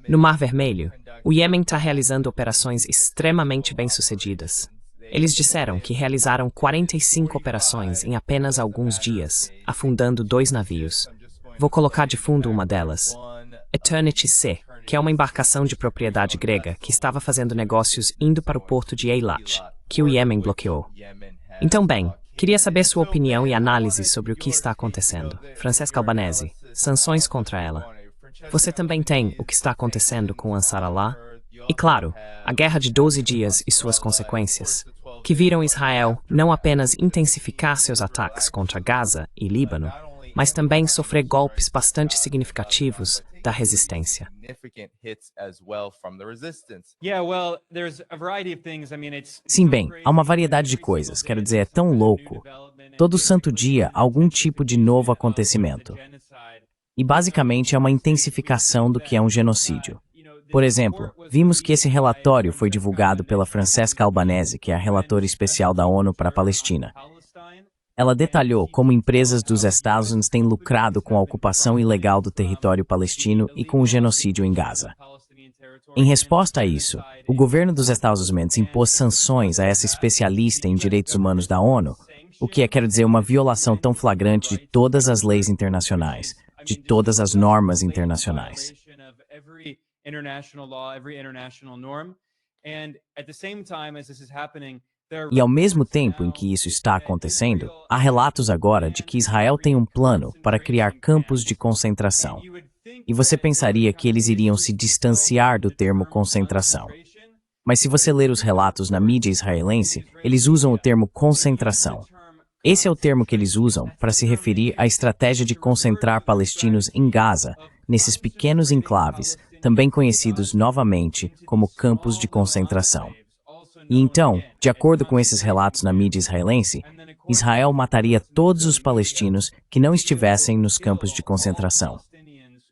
No Mar Vermelho, o Iêmen está realizando operações extremamente bem-sucedidas. Eles disseram que realizaram 45 operações em apenas alguns dias, afundando 2 navios. Vou colocar de fundo uma delas, Eternity C, que é uma embarcação de propriedade grega que estava fazendo negócios indo para o porto de Eilat, que o Iêmen bloqueou. Então, bem, queria saber sua opinião e análise sobre o que está acontecendo. Francesca Albanese, sanções contra ela. Você também tem o que está acontecendo com Ansar Allah? E claro, a guerra de 12 dias e suas consequências, que viram Israel não apenas intensificar seus ataques contra Gaza e Líbano, mas também sofrer golpes bastante significativos da resistência. Sim, bem, há uma variedade de coisas, quero dizer, é tão louco. Todo santo dia, algum tipo de novo acontecimento. E basicamente é uma intensificação do que é um genocídio. Por exemplo, vimos que esse relatório foi divulgado pela Francesca Albanese, que é a relatora especial da ONU para a Palestina. Ela detalhou como empresas dos Estados Unidos têm lucrado com a ocupação ilegal do território palestino e com o genocídio em Gaza. Em resposta a isso, o governo dos Estados Unidos impôs sanções a essa especialista em direitos humanos da ONU, o que é, quero dizer, uma violação tão flagrante de todas as leis internacionais, de todas as normas internacionais. E ao mesmo tempo em que isso está acontecendo, há relatos agora de que Israel tem um plano para criar campos de concentração. E você pensaria que eles iriam se distanciar do termo concentração. Mas se você ler os relatos na mídia israelense, eles usam o termo concentração. Esse é o termo que eles usam para se referir à estratégia de concentrar palestinos em Gaza, nesses pequenos enclaves, também conhecidos novamente como campos de concentração. E então, de acordo com esses relatos na mídia israelense, Israel mataria todos os palestinos que não estivessem nos campos de concentração.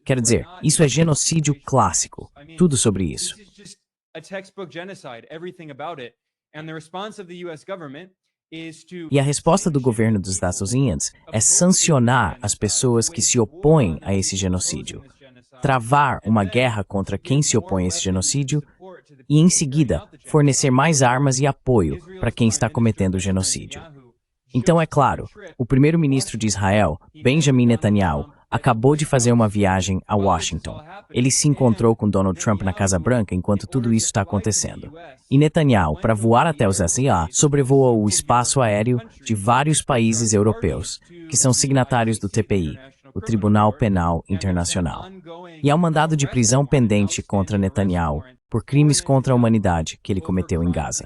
Quer dizer, isso é genocídio clássico, tudo sobre isso. E a resposta do governo dos Estados Unidos é sancionar as pessoas que se opõem a esse genocídio, travar uma guerra contra quem se opõe a esse genocídio e, em seguida, fornecer mais armas e apoio para quem está cometendo o genocídio. Então, é claro, o primeiro-ministro de Israel, Benjamin Netanyahu, acabou de fazer uma viagem a Washington. Ele se encontrou com Donald Trump na Casa Branca enquanto tudo isso está acontecendo. E Netanyahu, para voar até os SIA, sobrevoa o espaço aéreo de vários países europeus, que são signatários do TPI, o Tribunal Penal Internacional. E há um mandado de prisão pendente contra Netanyahu por crimes contra a humanidade que ele cometeu em Gaza.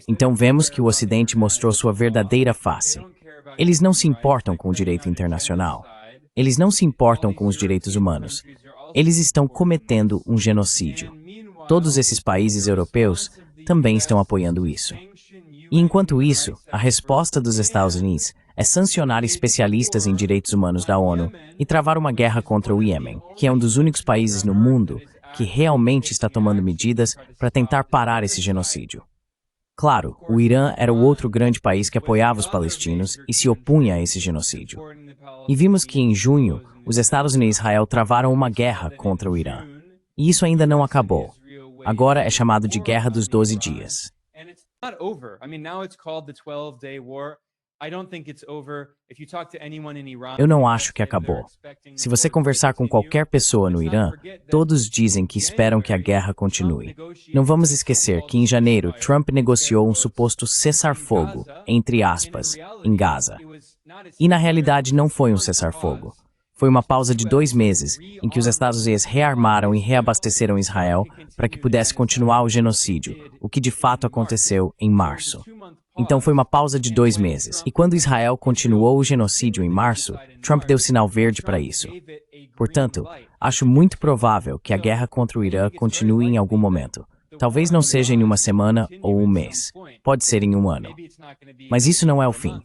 Então vemos que o Ocidente mostrou sua verdadeira face. Eles não se importam com o direito internacional. Eles não se importam com os direitos humanos. Eles estão cometendo um genocídio. Todos esses países europeus também estão apoiando isso. E enquanto isso, a resposta dos Estados Unidos é sancionar especialistas em direitos humanos da ONU e travar uma guerra contra o Iêmen, que é um dos únicos países no mundo que realmente está tomando medidas para tentar parar esse genocídio. Claro, o Irã era o outro grande país que apoiava os palestinos e se opunha a esse genocídio. E vimos que em junho, os Estados Unidos e Israel travaram uma guerra contra o Irã. E isso ainda não acabou. Agora é chamado de Guerra dos 12 Dias. Eu não acho que acabou. Se você conversar com qualquer pessoa no Irã, todos dizem que esperam que a guerra continue. Não vamos esquecer que em janeiro Trump negociou um suposto cessar-fogo, entre aspas, em Gaza. E na realidade não foi um cessar-fogo. Foi uma pausa de 2 meses, em que os Estados Unidos rearmaram e reabasteceram Israel para que pudesse continuar o genocídio, o que de fato aconteceu em março. Então foi uma pausa de 2 meses. E quando Israel continuou o genocídio em março, Trump deu sinal verde para isso. Portanto, acho muito provável que a guerra contra o Irã continue em algum momento. Talvez não seja em uma semana ou um mês. Pode ser em um ano. Mas isso não é o fim.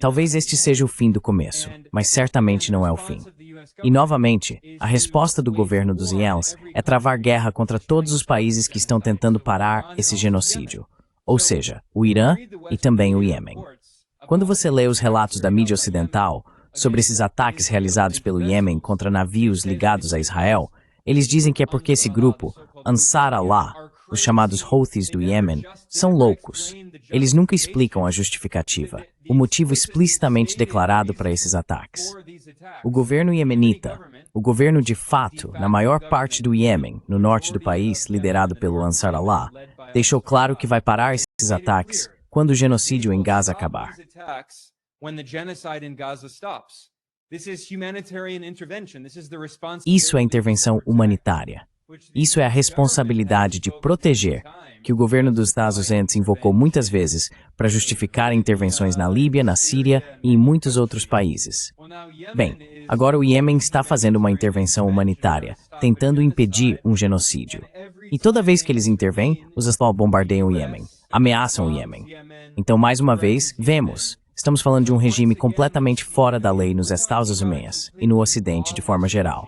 Talvez este seja o fim do começo, mas certamente não é o fim. E, novamente, a resposta do governo dos IELs é travar guerra contra todos os países que estão tentando parar esse genocídio, ou seja, o Irã e também o Iêmen. Quando você lê os relatos da mídia ocidental sobre esses ataques realizados pelo Iêmen contra navios ligados a Israel, eles dizem que é porque esse grupo, Ansar Allah, os chamados Houthis do Iêmen, são loucos. Eles nunca explicam a justificativa, o motivo explicitamente declarado para esses ataques. O governo iemenita, o governo de fato, na maior parte do Iêmen, no norte do país, liderado pelo Ansar Allah, deixou claro que vai parar esses ataques quando o genocídio em Gaza acabar. Isso é intervenção humanitária. Isso é a responsabilidade de proteger, que o governo dos Estados Unidos invocou muitas vezes para justificar intervenções na Líbia, na Síria e em muitos outros países. Bem, agora o Iêmen está fazendo uma intervenção humanitária, tentando impedir um genocídio. E toda vez que eles intervêm, os Hezbollah bombardeiam o Iêmen, ameaçam o Iêmen. Então, mais uma vez, estamos falando de um regime completamente fora da lei nos Estados Unidos e no Ocidente de forma geral.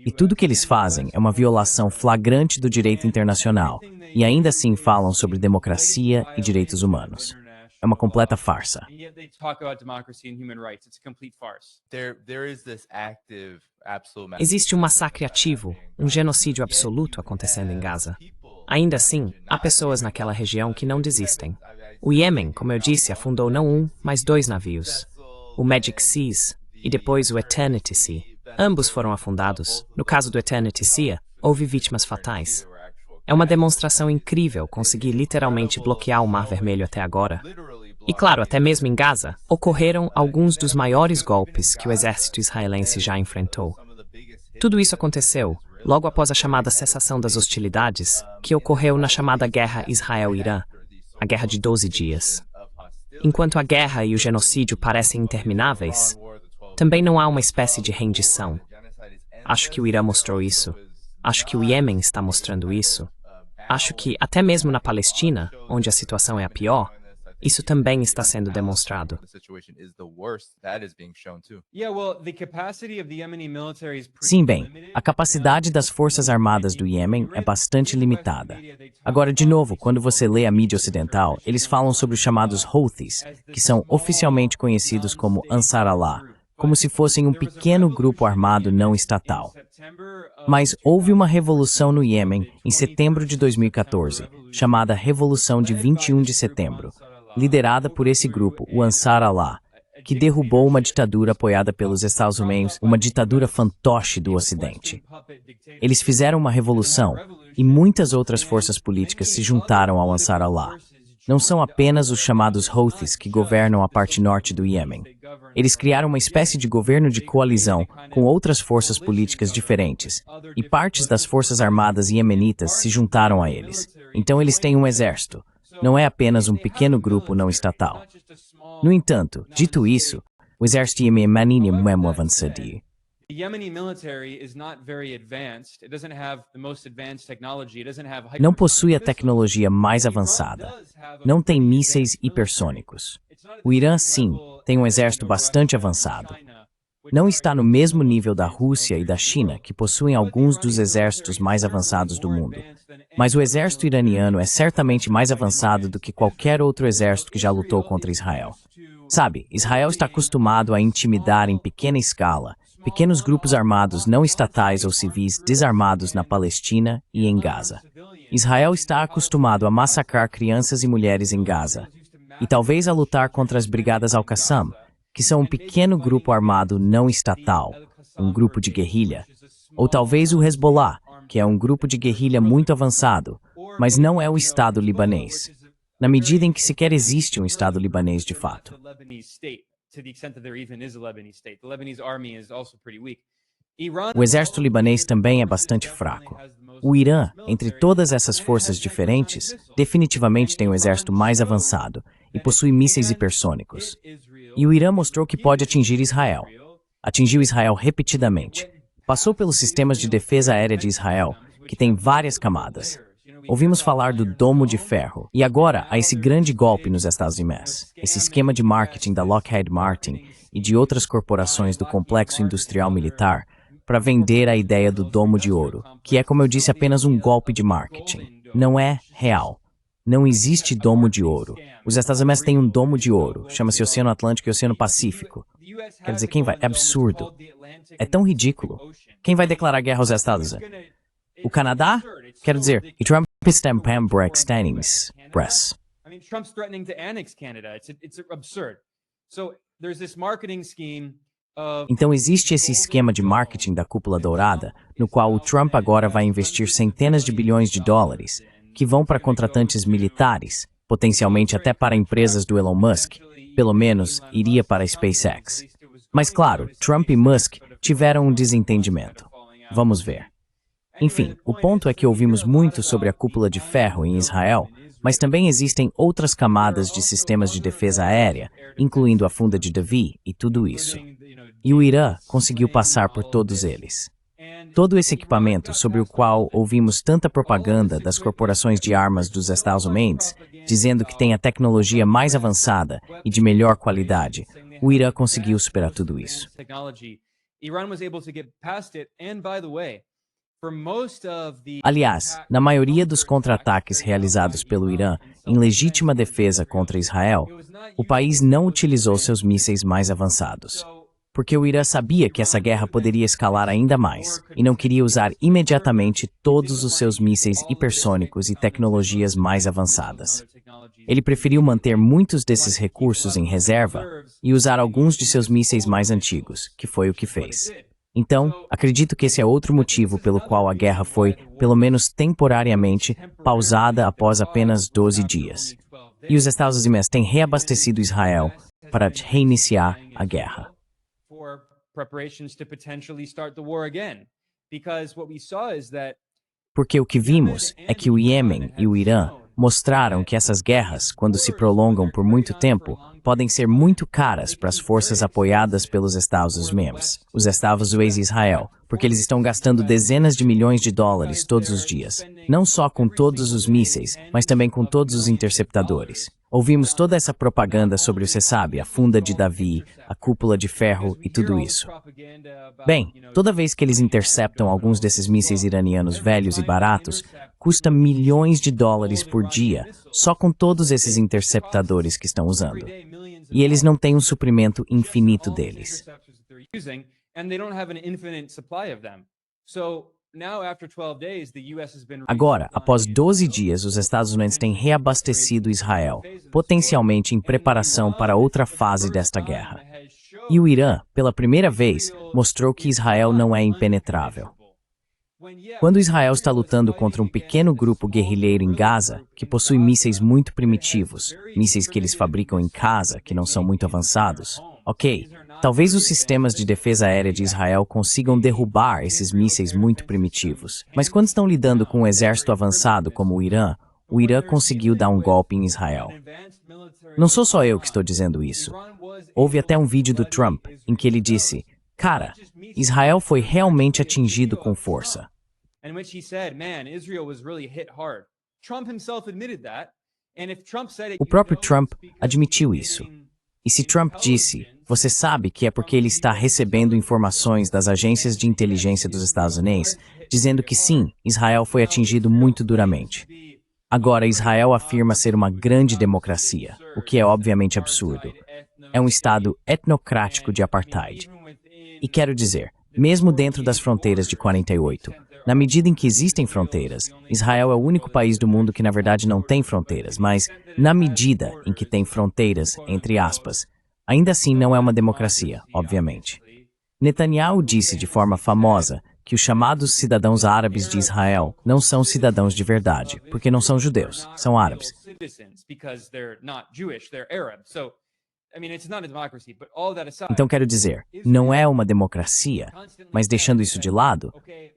E tudo que eles fazem é uma violação flagrante do direito internacional, e ainda assim falam sobre democracia e direitos humanos. É uma completa farsa. Existe um massacre ativo, um genocídio absoluto acontecendo em Gaza. Ainda assim, há pessoas naquela região que não desistem. O Iêmen, como eu disse, afundou não um, mas 2 navios. O Magic Seas e depois o Eternity Sea. Ambos foram afundados. No caso do Eternity Sea, houve vítimas fatais. É uma demonstração incrível conseguir literalmente bloquear o Mar Vermelho até agora. E claro, até mesmo em Gaza, ocorreram alguns dos maiores golpes que o exército israelense já enfrentou. Tudo isso aconteceu logo após a chamada cessação das hostilidades, que ocorreu na chamada Guerra Israel-Irã, a Guerra de 12 dias. Enquanto a guerra e o genocídio parecem intermináveis, também não há uma espécie de rendição. Acho que o Irã mostrou isso. Acho que o Iêmen está mostrando isso. Acho que, até mesmo na Palestina, onde a situação é a pior, isso também está sendo demonstrado. Sim, bem, a capacidade das Forças Armadas do Iêmen é bastante limitada. Agora, de novo, quando você lê a mídia ocidental, eles falam sobre os chamados Houthis, que são oficialmente conhecidos como Ansar Allah, como se fossem um pequeno grupo armado não estatal. Mas houve uma revolução no Iêmen em setembro de 2014, chamada Revolução de 21 de Setembro, liderada por esse grupo, o Ansar Allah, que derrubou uma ditadura apoiada pelos Estados Unidos, uma ditadura fantoche do Ocidente. Eles fizeram uma revolução e muitas outras forças políticas se juntaram ao Ansar Allah. Não são apenas os chamados Houthis que governam a parte norte do Iêmen. Eles criaram uma espécie de governo de coalizão com outras forças políticas diferentes, e partes das forças armadas iemenitas se juntaram a eles. Então eles têm um exército. Não é apenas um pequeno grupo não estatal. No entanto, dito isso, o exército iemeni não é muito avançado. Não possui a tecnologia mais avançada. Não tem mísseis hipersônicos. O Irã, sim, tem um exército bastante avançado. Não está no mesmo nível da Rússia e da China, que possuem alguns dos exércitos mais avançados do mundo. Mas o exército iraniano é certamente mais avançado do que qualquer outro exército que já lutou contra Israel. Sabe, Israel está acostumado a intimidar em pequena escala pequenos grupos armados não estatais ou civis desarmados na Palestina e em Gaza. Israel está acostumado a massacrar crianças e mulheres em Gaza, e talvez a lutar contra as Brigadas Al-Qassam, que são um pequeno grupo armado não estatal, um grupo de guerrilha, ou talvez o Hezbollah, que é um grupo de guerrilha muito avançado, mas não é o Estado libanês, na medida em que sequer existe um Estado libanês de fato. O exército libanês também é bastante fraco. O Irã, entre todas essas forças diferentes, definitivamente tem um exército mais avançado e possui mísseis hipersônicos. E o Irã mostrou que pode atingir Israel. Atingiu Israel repetidamente. Passou pelos sistemas de defesa aérea de Israel, que tem várias camadas. Ouvimos falar do Domo de Ferro. E agora há esse grande golpe nos Estados Unidos. Esse esquema de marketing da Lockheed Martin e de outras corporações do complexo industrial militar para vender a ideia do Domo de Ouro, que é, como eu disse, apenas um golpe de marketing. Não é real. Não existe Domo de Ouro. Os Estados Unidos têm um Domo de Ouro. Chama-se Oceano Atlântico e Oceano Pacífico. Quer dizer, quem vai? É absurdo. É tão ridículo. Quem vai declarar guerra aos Estados Unidos? O Canadá? Quero dizer, e Trump está extending press. Trump's threatening to annex Canada. It's absurd. So there's this marketing scheme. Então existe esse esquema de marketing da Cúpula Dourada, no qual o Trump agora vai investir centenas de bilhões de dólares, que vão para contratantes militares, potencialmente até para empresas do Elon Musk, pelo menos iria para a SpaceX. Mas claro, Trump e Musk tiveram um desentendimento. Vamos ver. Enfim, o ponto é que ouvimos muito sobre a Cúpula de Ferro em Israel, mas também existem outras camadas de sistemas de defesa aérea, incluindo a Funda de Davi e tudo isso. E o Irã conseguiu passar por todos eles. Todo esse equipamento sobre o qual ouvimos tanta propaganda das corporações de armas dos Estados Unidos, dizendo que tem a tecnologia mais avançada e de melhor qualidade, o Irã conseguiu superar tudo isso. Aliás, na maioria dos contra-ataques realizados pelo Irã em legítima defesa contra Israel, o país não utilizou seus mísseis mais avançados. Porque o Irã sabia que essa guerra poderia escalar ainda mais, e não queria usar imediatamente todos os seus mísseis hipersônicos e tecnologias mais avançadas. Ele preferiu manter muitos desses recursos em reserva e usar alguns de seus mísseis mais antigos, que foi o que fez. Então, acredito que esse é outro motivo pelo qual a guerra foi, pelo menos temporariamente, pausada após apenas 12 dias. E os Estados Unidos têm reabastecido Israel para reiniciar a guerra. Porque o que vimos é que o Iêmen e o Irã mostraram que essas guerras, quando se prolongam por muito tempo, podem ser muito caras para as forças apoiadas pelos Estados Unidos, os Estados Unidos e Israel, porque eles estão gastando dezenas de milhões de dólares todos os dias, não só com todos os mísseis, mas também com todos os interceptadores. Ouvimos toda essa propaganda sobre, você sabe, a Funda de Davi, a Cúpula de Ferro e tudo isso. Bem, toda vez que eles interceptam alguns desses mísseis iranianos velhos e baratos, custa milhões de dólares por dia, só com todos esses interceptadores que estão usando. E eles não têm um suprimento infinito deles. Agora, após 12 dias, os Estados Unidos têm reabastecido Israel, potencialmente em preparação para outra fase desta guerra. E o Irã, pela primeira vez, mostrou que Israel não é impenetrável. Quando Israel está lutando contra um pequeno grupo guerrilheiro em Gaza, que possui mísseis muito primitivos, mísseis que eles fabricam em casa, que não são muito avançados, ok, talvez os sistemas de defesa aérea de Israel consigam derrubar esses mísseis muito primitivos. Mas quando estão lidando com um exército avançado como o Irã conseguiu dar um golpe em Israel. Não sou só eu que estou dizendo isso. Houve até um vídeo do Trump em que ele disse: "Cara, Israel foi realmente atingido com força." O próprio Trump admitiu isso. E se Trump disse, você sabe que é porque ele está recebendo informações das agências de inteligência dos Estados Unidos, dizendo que sim, Israel foi atingido muito duramente. Agora, Israel afirma ser uma grande democracia, o que é obviamente absurdo. É um estado etnocrático de apartheid. E quero dizer, mesmo dentro das fronteiras de 48, na medida em que existem fronteiras, Israel é o único país do mundo que na verdade não tem fronteiras, mas na medida em que tem fronteiras, entre aspas, ainda assim não é uma democracia, obviamente. Netanyahu disse de forma famosa que os chamados cidadãos árabes de Israel não são cidadãos de verdade, porque não são judeus, são árabes. Então quero dizer, não é uma democracia, mas deixando isso de lado,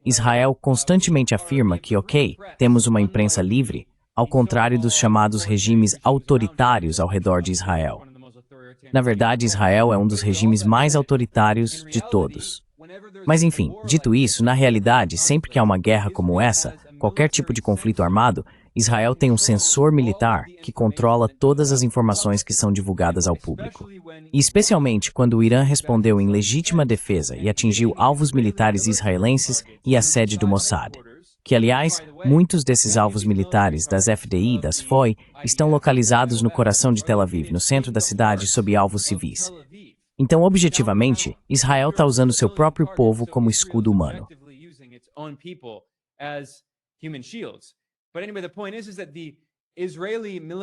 Israel constantemente afirma que, ok, temos uma imprensa livre, ao contrário dos chamados regimes autoritários ao redor de Israel. Na verdade, Israel é um dos regimes mais autoritários de todos. Mas enfim, dito isso, na realidade, sempre que há uma guerra como essa, qualquer tipo de conflito armado, Israel tem um sensor militar que controla todas as informações que são divulgadas ao público. E especialmente quando o Irã respondeu em legítima defesa e atingiu alvos militares israelenses e a sede do Mossad. Que, aliás, muitos desses alvos militares das FDI e das FOI estão localizados no coração de Tel Aviv, no centro da cidade, sob alvos civis. Então, objetivamente, Israel está usando seu próprio povo como escudo humano.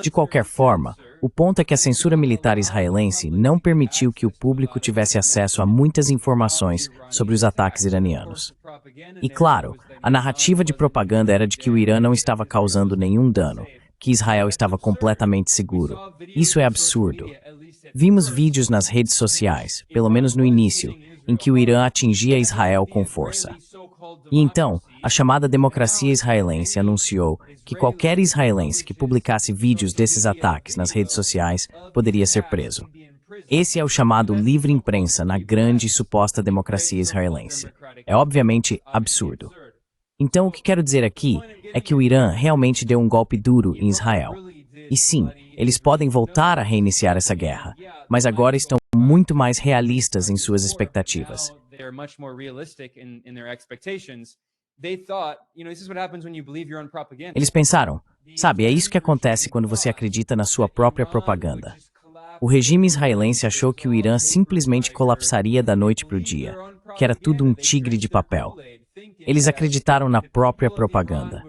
De qualquer forma, o ponto é que a censura militar israelense não permitiu que o público tivesse acesso a muitas informações sobre os ataques iranianos. E claro, a narrativa de propaganda era de que o Irã não estava causando nenhum dano, que Israel estava completamente seguro. Isso é absurdo. Vimos vídeos nas redes sociais, pelo menos no início, em que o Irã atingia Israel com força. E então, a chamada democracia israelense anunciou que qualquer israelense que publicasse vídeos desses ataques nas redes sociais poderia ser preso. Esse é o chamado livre imprensa na grande e suposta democracia israelense. É obviamente absurdo. Então, o que quero dizer aqui é que o Irã realmente deu um golpe duro em Israel. E sim, eles podem voltar a reiniciar essa guerra, mas agora estão muito mais realistas em suas expectativas. Eles pensaram, sabe, é isso que acontece quando você acredita na sua própria propaganda. O regime israelense achou que o Irã simplesmente colapsaria da noite para o dia, que era tudo um tigre de papel. Eles acreditaram na própria propaganda.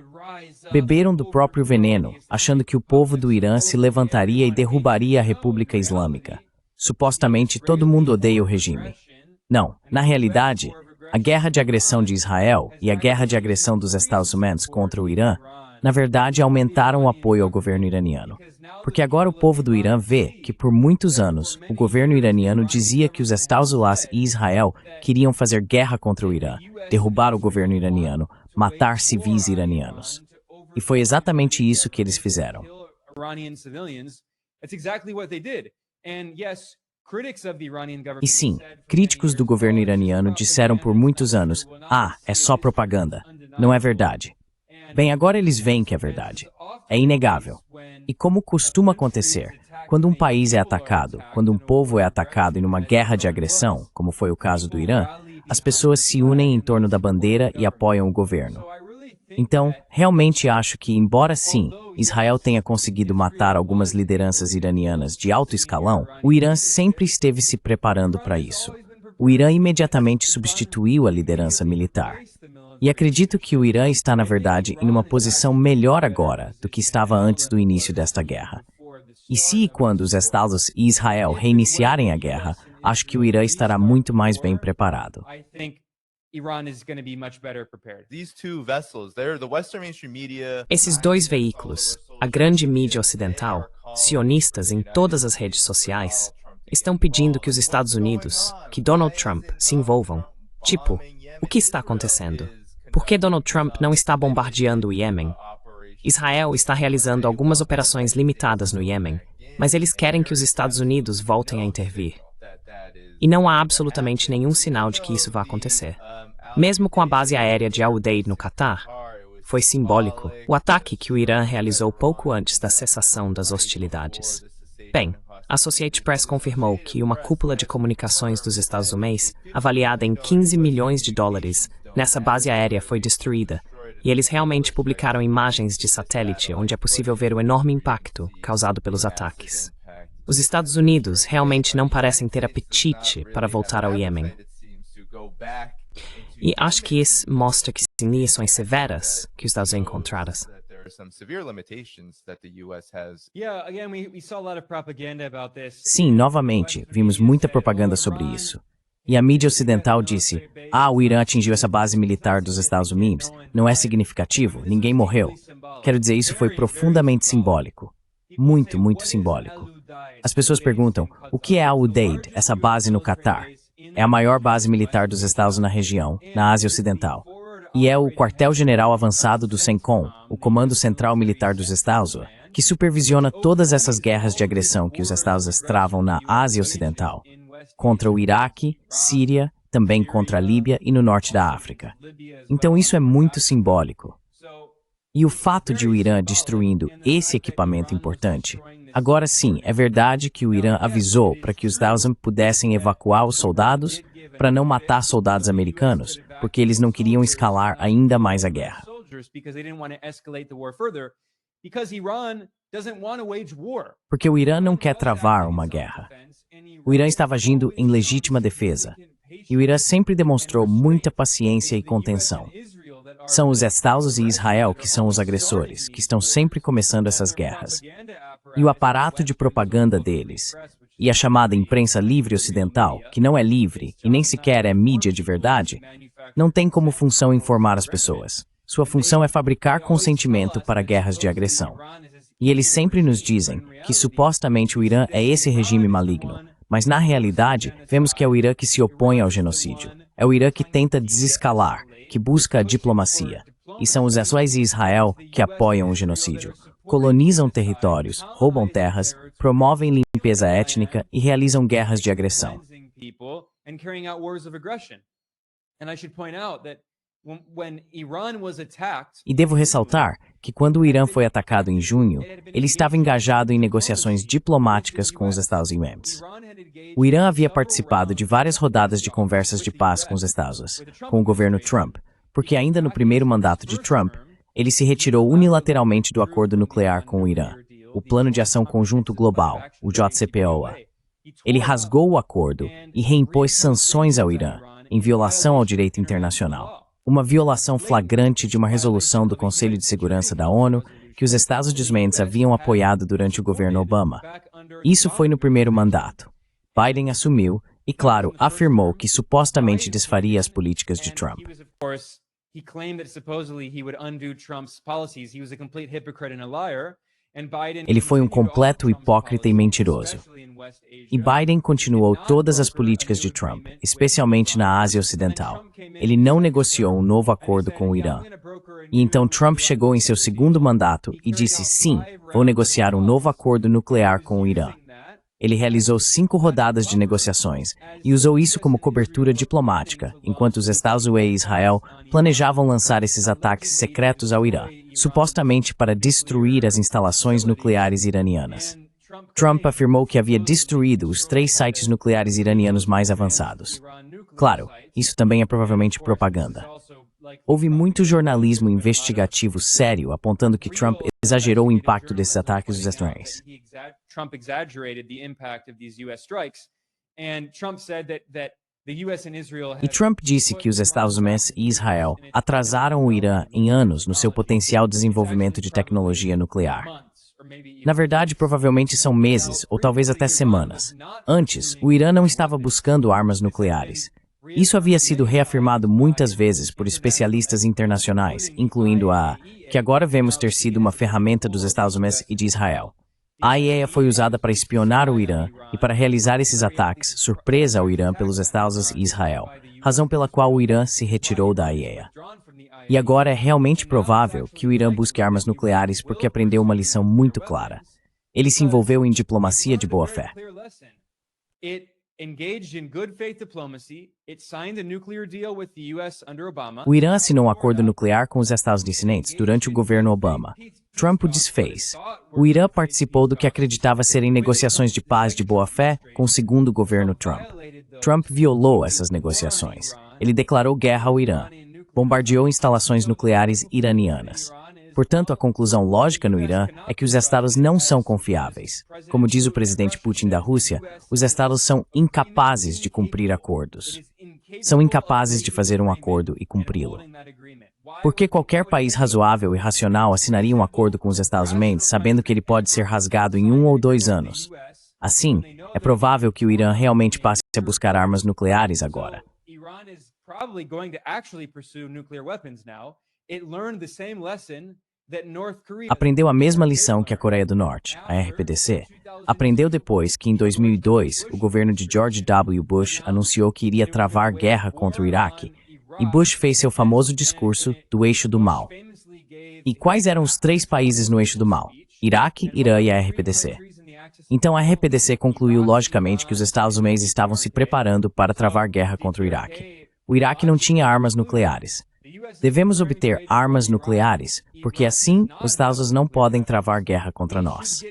Beberam do próprio veneno, achando que o povo do Irã se levantaria e derrubaria a República Islâmica. Supostamente todo mundo odeia o regime. Não, na realidade, a guerra de agressão de Israel e a guerra de agressão dos Estados Unidos contra o Irã, na verdade, aumentaram o apoio ao governo iraniano. Porque agora o povo do Irã vê que, por muitos anos, o governo iraniano dizia que os Estados Unidos e Israel queriam fazer guerra contra o Irã, derrubar o governo iraniano, matar civis iranianos. E foi exatamente isso que eles fizeram. E sim, críticos do governo iraniano disseram por muitos anos, é só propaganda. Não é verdade. Bem, agora eles veem que é verdade. É inegável. E como costuma acontecer, quando um país é atacado, quando um povo é atacado em uma guerra de agressão, como foi o caso do Irã, as pessoas se unem em torno da bandeira e apoiam o governo. Então, realmente acho que, embora sim, Israel tenha conseguido matar algumas lideranças iranianas de alto escalão, o Irã sempre esteve se preparando para isso. O Irã imediatamente substituiu a liderança militar. E acredito que o Irã está, na verdade, em uma posição melhor agora do que estava antes do início desta guerra. E se e quando os Estados e Israel reiniciarem a guerra, acho que o Irã estará muito mais bem preparado. Esses dois veículos, a grande mídia ocidental, sionistas em todas as redes sociais, estão pedindo que os Estados Unidos, que Donald Trump, se envolvam. Tipo, o que está acontecendo? Por que Donald Trump não está bombardeando o Iêmen? Israel está realizando algumas operações limitadas no Iêmen, mas eles querem que os Estados Unidos voltem a intervir. E não há absolutamente nenhum sinal de que isso vá acontecer. Mesmo com a base aérea de Al Udeid no Catar, foi simbólico o ataque que o Irã realizou pouco antes da cessação das hostilidades. Bem, a Associated Press confirmou que uma cúpula de comunicações dos Estados Unidos, avaliada em 15 milhões de dólares, nessa base aérea foi destruída, e eles realmente publicaram imagens de satélite onde é possível ver o enorme impacto causado pelos ataques. Os Estados Unidos realmente não parecem ter apetite para voltar ao Iêmen. E acho que isso mostra que tem lições severas que os Estados Unidos encontraram. Sim, novamente, vimos muita propaganda sobre isso. E a mídia ocidental disse, o Irã atingiu essa base militar dos Estados Unidos, não é significativo, ninguém morreu. Quero dizer, isso foi profundamente simbólico. Muito, muito simbólico. As pessoas perguntam, o que é Al Udeid, essa base no Catar? É a maior base militar dos Estados na região, na Ásia Ocidental. E é o quartel-general avançado do CENTCOM, o Comando Central Militar dos Estados, que supervisiona todas essas guerras de agressão que os Estados travam na Ásia Ocidental, contra o Iraque, Síria, também contra a Líbia e no norte da África. Então isso é muito simbólico. E o fato de o Irã destruindo esse equipamento importante, agora sim, é verdade que o Irã avisou para que os Taliban pudessem evacuar os soldados para não matar soldados americanos, porque eles não queriam escalar ainda mais a guerra. Porque o Irã não quer travar uma guerra. O Irã estava agindo em legítima defesa. E o Irã sempre demonstrou muita paciência e contenção. São os Estados Unidos e Israel que são os agressores, que estão sempre começando essas guerras. E o aparato de propaganda deles, e a chamada imprensa livre ocidental, que não é livre e nem sequer é mídia de verdade, não tem como função informar as pessoas. Sua função é fabricar consentimento para guerras de agressão. E eles sempre nos dizem que supostamente o Irã é esse regime maligno, mas na realidade vemos que é o Irã que se opõe ao genocídio. É o Irã que tenta desescalar, que busca a diplomacia. E são os Estados e Israel que apoiam o genocídio. Colonizam territórios, roubam terras, promovem limpeza étnica e realizam guerras de agressão. E devo ressaltar que quando o Irã foi atacado em junho, ele estava engajado em negociações diplomáticas com os Estados Unidos. O Irã havia participado de várias rodadas de conversas de paz com os Estados, com o governo Trump, porque ainda no primeiro mandato de Trump, ele se retirou unilateralmente do acordo nuclear com o Irã, o Plano de Ação Conjunto Global, o JCPOA. Ele rasgou o acordo e reimpôs sanções ao Irã, em violação ao direito internacional. Uma violação flagrante de uma resolução do Conselho de Segurança da ONU que os Estados Unidos haviam apoiado durante o governo Obama. Isso foi no primeiro mandato. Biden assumiu e, claro, afirmou que supostamente desfaria as políticas de Trump. Ele foi um completo hipócrita e mentiroso. E Biden continuou todas as políticas de Trump, especialmente na Ásia Ocidental. Ele não negociou um novo acordo com o Irã. E então Trump chegou em seu segundo mandato e disse sim, vou negociar um novo acordo nuclear com o Irã. Ele realizou 5 rodadas de negociações e usou isso como cobertura diplomática, enquanto os Estados Unidos e Israel planejavam lançar esses ataques secretos ao Irã, supostamente para destruir as instalações nucleares iranianas. Trump afirmou que havia destruído os 3 sites nucleares iranianos mais avançados. Claro, isso também é provavelmente propaganda. Houve muito jornalismo investigativo sério apontando que Trump exagerou o impacto desses ataques dos Estados Unidos. Trump exaggerated the impact of these US strikes, and Trump said that the US and Israel E Trump disse que os Estados Unidos e Israel atrasaram o Irã em anos no seu potencial desenvolvimento de tecnologia nuclear. Na verdade, provavelmente são meses, ou talvez até semanas. Antes, o Irã não estava buscando armas nucleares. Isso havia sido reafirmado muitas vezes por especialistas internacionais, incluindo a que agora vemos ter sido uma ferramenta dos Estados Unidos e de Israel. A IAEA foi usada para espionar o Irã e para realizar esses ataques surpresa ao Irã pelos Estados Unidos e Israel, razão pela qual o Irã se retirou da IAEA. E agora é realmente provável que o Irã busque armas nucleares porque aprendeu uma lição muito clara. Ele se envolveu em diplomacia de boa-fé. O Irã assinou um acordo nuclear com os Estados Unidos durante o governo Obama. Trump o desfez. O Irã participou do que acreditava serem negociações de paz de boa-fé com o segundo governo Trump. Trump violou essas negociações. Ele declarou guerra ao Irã. Bombardeou instalações nucleares iranianas. Portanto, a conclusão lógica no Irã é que os Estados não são confiáveis. Como diz o presidente Putin da Rússia, os Estados são incapazes de cumprir acordos. São incapazes de fazer um acordo e cumpri-lo. Por que qualquer país razoável e racional assinaria um acordo com os Estados Unidos sabendo que ele pode ser rasgado em 1 ou 2 anos? Assim, é provável que o Irã realmente passe a buscar armas nucleares agora. Aprendeu a mesma lição que a Coreia do Norte, a RPDC. Aprendeu depois que, em 2002, o governo de George W. Bush anunciou que iria travar guerra contra o Iraque, e Bush fez seu famoso discurso do eixo do mal. E quais eram os 3 países no eixo do mal? Iraque, Irã e a RPDC. Então a RPDC concluiu logicamente que os Estados Unidos estavam se preparando para travar guerra contra o Iraque. O Iraque não tinha armas nucleares. Devemos obter armas nucleares, porque assim os Estados Unidos não podem travar guerra contra nós.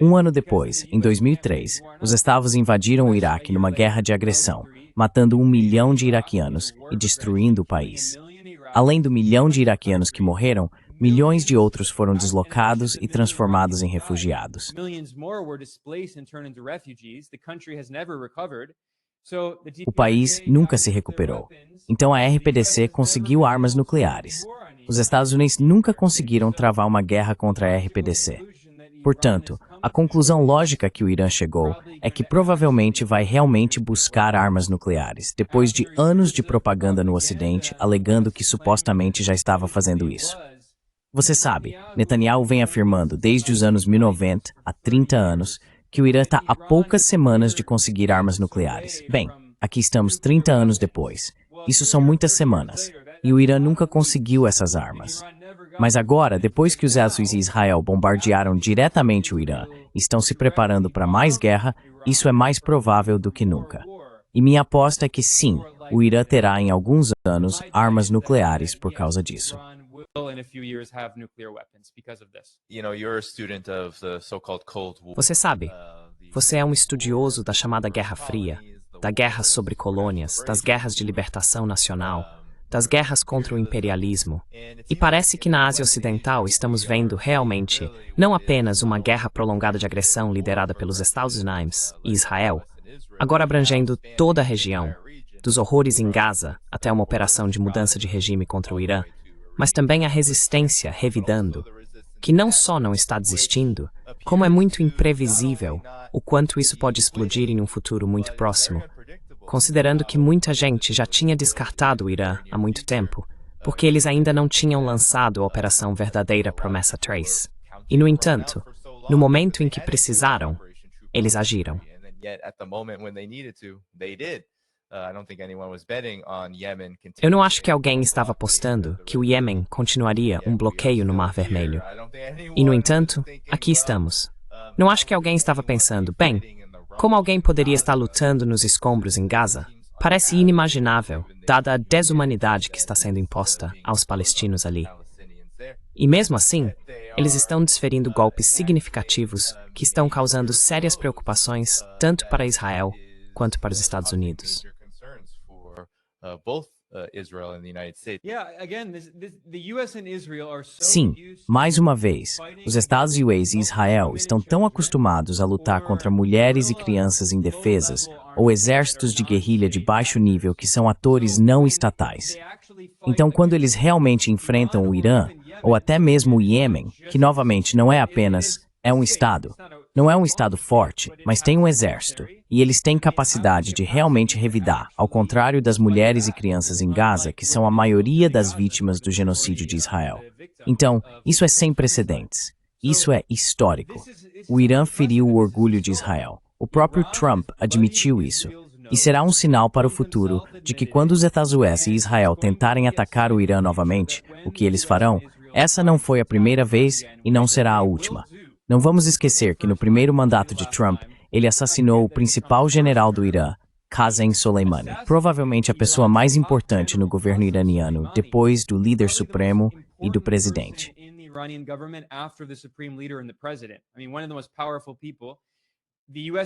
Um ano depois, em 2003, os Estados Unidos invadiram o Iraque numa guerra de agressão, matando 1 milhão de iraquianos e destruindo o país. Além do 1 milhão de iraquianos que morreram, milhões de outros foram deslocados e transformados em refugiados. O país nunca se recuperou. Então a RPDC conseguiu armas nucleares. Os Estados Unidos nunca conseguiram travar uma guerra contra a RPDC. Portanto, a conclusão lógica que o Irã chegou é que provavelmente vai realmente buscar armas nucleares, depois de anos de propaganda no Ocidente alegando que supostamente já estava fazendo isso. Você sabe, Netanyahu vem afirmando desde os anos 1990, há 30 anos, que o Irã está a poucas semanas de conseguir armas nucleares. Bem, aqui estamos 30 anos depois. Isso são muitas semanas. E o Irã nunca conseguiu essas armas. Mas agora, depois que os Estados Unidos e Israel bombardearam diretamente o Irã e estão se preparando para mais guerra, isso é mais provável do que nunca. E minha aposta é que sim, o Irã terá em alguns anos armas nucleares por causa disso. Você sabe, você é um estudioso da chamada Guerra Fria, da guerra sobre colônias, das guerras de libertação nacional, das guerras contra o imperialismo. E parece que na Ásia Ocidental estamos vendo realmente não apenas uma guerra prolongada de agressão liderada pelos Estados Unidos e Israel, agora abrangendo toda a região, dos horrores em Gaza até uma operação de mudança de regime contra o Irã, mas também a resistência revidando, que não só não está desistindo, como é muito imprevisível o quanto isso pode explodir em um futuro muito próximo, considerando que muita gente já tinha descartado o Irã há muito tempo, porque eles ainda não tinham lançado a operação verdadeira Promessa 3. E, no entanto, no momento em que precisaram, eles agiram. Eu não acho que alguém estava apostando que o Iêmen continuaria um bloqueio no Mar Vermelho. E, no entanto, aqui estamos. Não acho que alguém estava pensando, bem, como alguém poderia estar lutando nos escombros em Gaza? Parece inimaginável, dada a desumanidade que está sendo imposta aos palestinos ali. E mesmo assim, eles estão desferindo golpes significativos que estão causando sérias preocupações tanto para Israel quanto para os Estados Unidos. Sim, mais uma vez, os Estados Unidos e Israel estão tão acostumados a lutar contra mulheres e crianças indefesas ou exércitos de guerrilha de baixo nível que são atores não estatais. Então, quando eles realmente enfrentam o Irã, ou até mesmo o Iêmen, que novamente não é apenas um Estado, não é um Estado forte, mas tem um exército, e eles têm capacidade de realmente revidar, ao contrário das mulheres e crianças em Gaza, que são a maioria das vítimas do genocídio de Israel. Então, isso é sem precedentes. Isso é histórico. O Irã feriu o orgulho de Israel. O próprio Trump admitiu isso. E será um sinal para o futuro de que quando os Estados Unidos e Israel tentarem atacar o Irã novamente, o que eles farão, essa não foi a primeira vez e não será a última. Não vamos esquecer que no primeiro mandato de Trump, ele assassinou o principal general do Irã, Qasem Soleimani, provavelmente a pessoa mais importante no governo iraniano, depois do líder supremo e do presidente.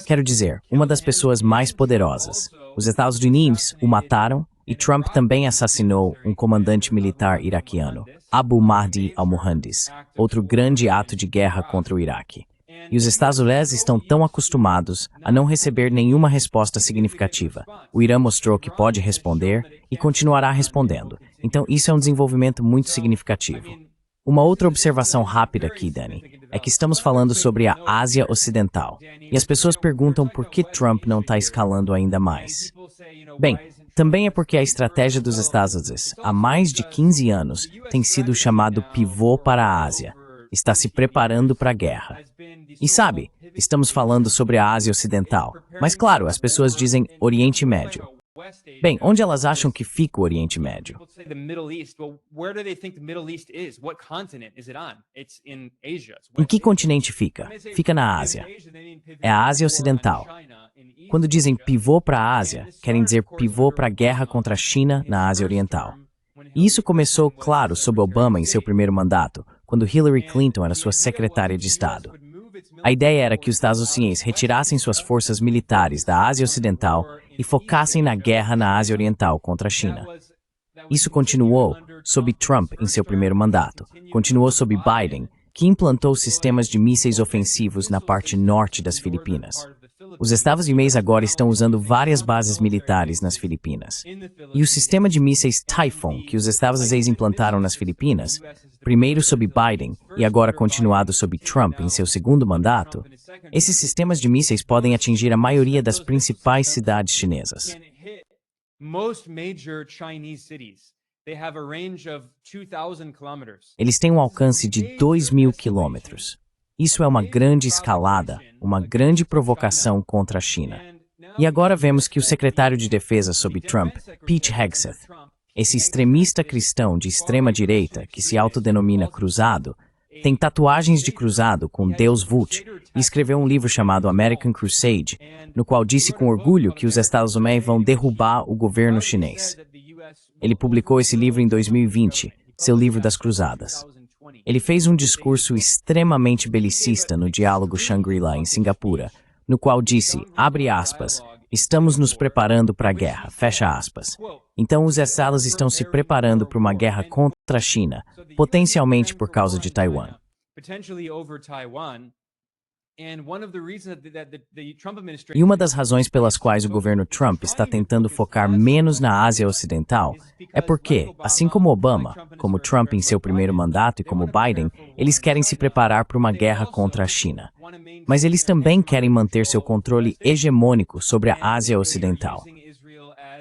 Quero dizer, uma das pessoas mais poderosas. Os Estados Unidos o mataram e Trump também assassinou um comandante militar iraquiano, Abu Mahdi al-Muhandis, outro grande ato de guerra contra o Iraque. E os Estados Unidos estão tão acostumados a não receber nenhuma resposta significativa. O Irã mostrou que pode responder e continuará respondendo. Então isso é um desenvolvimento muito significativo. Uma outra observação rápida aqui, Dani, é que estamos falando sobre a Ásia Ocidental. E as pessoas perguntam por que Trump não está escalando ainda mais. Bem, também é porque a estratégia dos Estados Unidos, há mais de 15 anos, tem sido chamado pivô para a Ásia. Está se preparando para a guerra. E sabe, estamos falando sobre a Ásia Ocidental. Mas claro, as pessoas dizem Oriente Médio. Bem, onde elas acham que fica o Oriente Médio? Em que continente fica? Fica na Ásia. É a Ásia Ocidental. Quando dizem pivô para a Ásia, querem dizer pivô para a guerra contra a China na Ásia Oriental. E isso começou, claro, sob Obama em seu primeiro mandato, quando Hillary Clinton era sua secretária de Estado. A ideia era que os Estados Unidos retirassem suas forças militares da Ásia Ocidental e focassem na guerra na Ásia Oriental contra a China. Isso continuou sob Trump em seu primeiro mandato, continuou sob Biden, que implantou sistemas de mísseis ofensivos na parte norte das Filipinas. Os Estados Unidos agora estão usando várias bases militares nas Filipinas. E o sistema de mísseis Typhoon que os Estados Unidos implantaram nas Filipinas, primeiro sob Biden e agora continuado sob Trump em seu segundo mandato, esses sistemas de mísseis podem atingir a maioria das principais cidades chinesas. Eles têm um alcance de 2.000 quilômetros. Isso é uma grande escalada, uma grande provocação contra a China. E agora vemos que o secretário de Defesa sob Trump, Pete Hegseth, esse extremista cristão de extrema-direita que se autodenomina cruzado, tem tatuagens de cruzado com Deus Vult e escreveu um livro chamado American Crusade, no qual disse com orgulho que os Estados Unidos vão derrubar o governo chinês. Ele publicou esse livro em 2020, seu livro das cruzadas. Ele fez um discurso extremamente belicista no diálogo Shangri-La em Singapura, no qual disse, abre aspas, estamos nos preparando para a guerra, fecha aspas. Então os Estados estão se preparando para uma guerra contra a China, potencialmente por causa de Taiwan. E uma das razões pelas quais o governo Trump está tentando focar menos na Ásia Ocidental é porque, assim como Obama, como Trump em seu primeiro mandato e como Biden, eles querem se preparar para uma guerra contra a China. Mas eles também querem manter seu controle hegemônico sobre a Ásia Ocidental.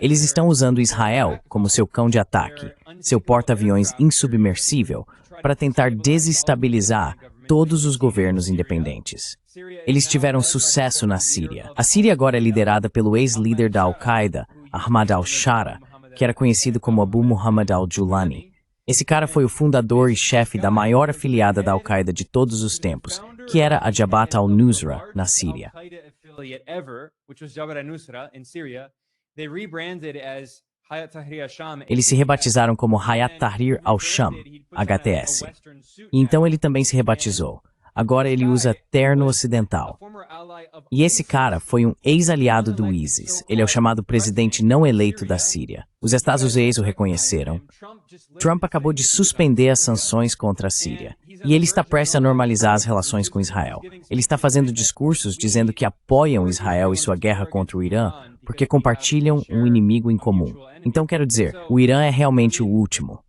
Eles estão usando Israel como seu cão de ataque, seu porta-aviões insubmersível, para tentar desestabilizar todos os governos independentes. Eles tiveram sucesso na Síria. A Síria agora é liderada pelo ex-líder da Al-Qaeda, Ahmad al-Shara, que era conhecido como Abu Muhammad al-Julani. Esse cara foi o fundador e chefe da maior afiliada da Al-Qaeda de todos os tempos, que era a Jabhat al-Nusra, na Síria. Eles se rebatizaram como Hayat Tahrir al-Sham, HTS. E então ele também se rebatizou. Agora ele usa terno ocidental. E esse cara foi um ex-aliado do ISIS. Ele é o chamado presidente não eleito da Síria. Os Estados Unidos o reconheceram. Trump acabou de suspender as sanções contra a Síria. E ele está prestes a normalizar as relações com Israel. Ele está fazendo discursos dizendo que apoiam Israel e sua guerra contra o Irã porque compartilham um inimigo em comum. Então quero dizer, o Irã é realmente o último.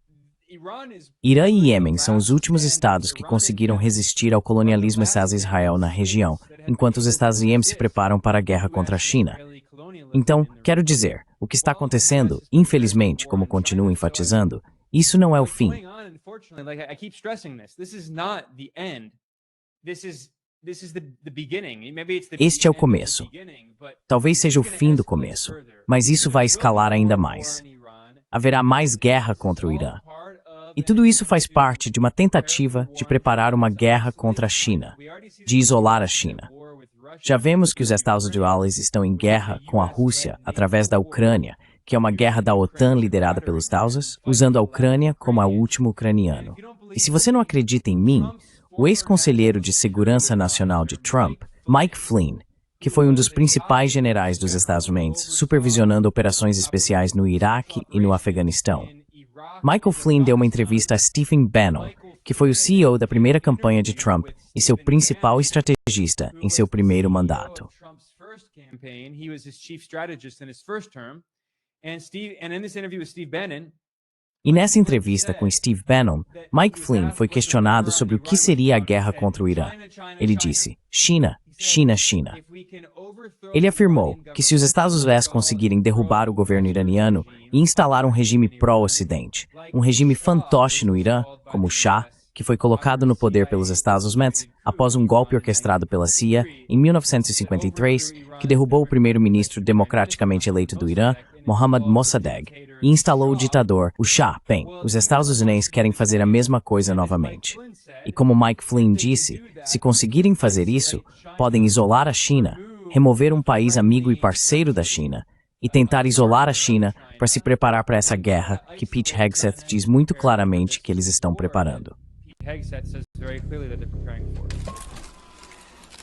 Irã e Iêmen são os últimos estados que conseguiram resistir ao colonialismo estatal de Israel na região, enquanto os Estados Unidos se preparam para a guerra contra a China. Então, quero dizer, o que está acontecendo, infelizmente, como continuo enfatizando, isso não é o fim. Este é o começo. Talvez seja o fim do começo, mas isso vai escalar ainda mais. Haverá mais guerra contra o Irã. E tudo isso faz parte de uma tentativa de preparar uma guerra contra a China, de isolar a China. Já vemos que os Estados Unidos estão em guerra com a Rússia através da Ucrânia, que é uma guerra da OTAN liderada pelos Estados Unidos, usando a Ucrânia como o último ucraniano. E se você não acredita em mim, o ex-conselheiro de Segurança Nacional de Trump, Mike Flynn, que foi um dos principais generais dos Estados Unidos, supervisionando operações especiais no Iraque e no Afeganistão. Michael Flynn deu uma entrevista a Stephen Bannon, que foi o CEO da primeira campanha de Trump e seu principal estrategista em seu primeiro mandato. E nessa entrevista com Steve Bannon, Mike Flynn foi questionado sobre o que seria a guerra contra o Irã. Ele disse, China, China, China. Ele afirmou que se os Estados Unidos conseguirem derrubar o governo iraniano e instalar um regime pró-Ocidente, um regime fantoche no Irã, como o Shah, que foi colocado no poder pelos Estados Unidos após um golpe orquestrado pela CIA em 1953, que derrubou o primeiro-ministro democraticamente eleito do Irã, Mohammad Mossadegh, e instalou o ditador, o Shah. Bem, os Estados Unidos querem fazer a mesma coisa novamente. E como Mike Flynn disse, se conseguirem fazer isso, podem isolar a China, remover um país amigo e parceiro da China, e tentar isolar a China para se preparar para essa guerra que Pete Hegseth diz muito claramente que eles estão preparando. Hegseth says very clearly that they're preparing for.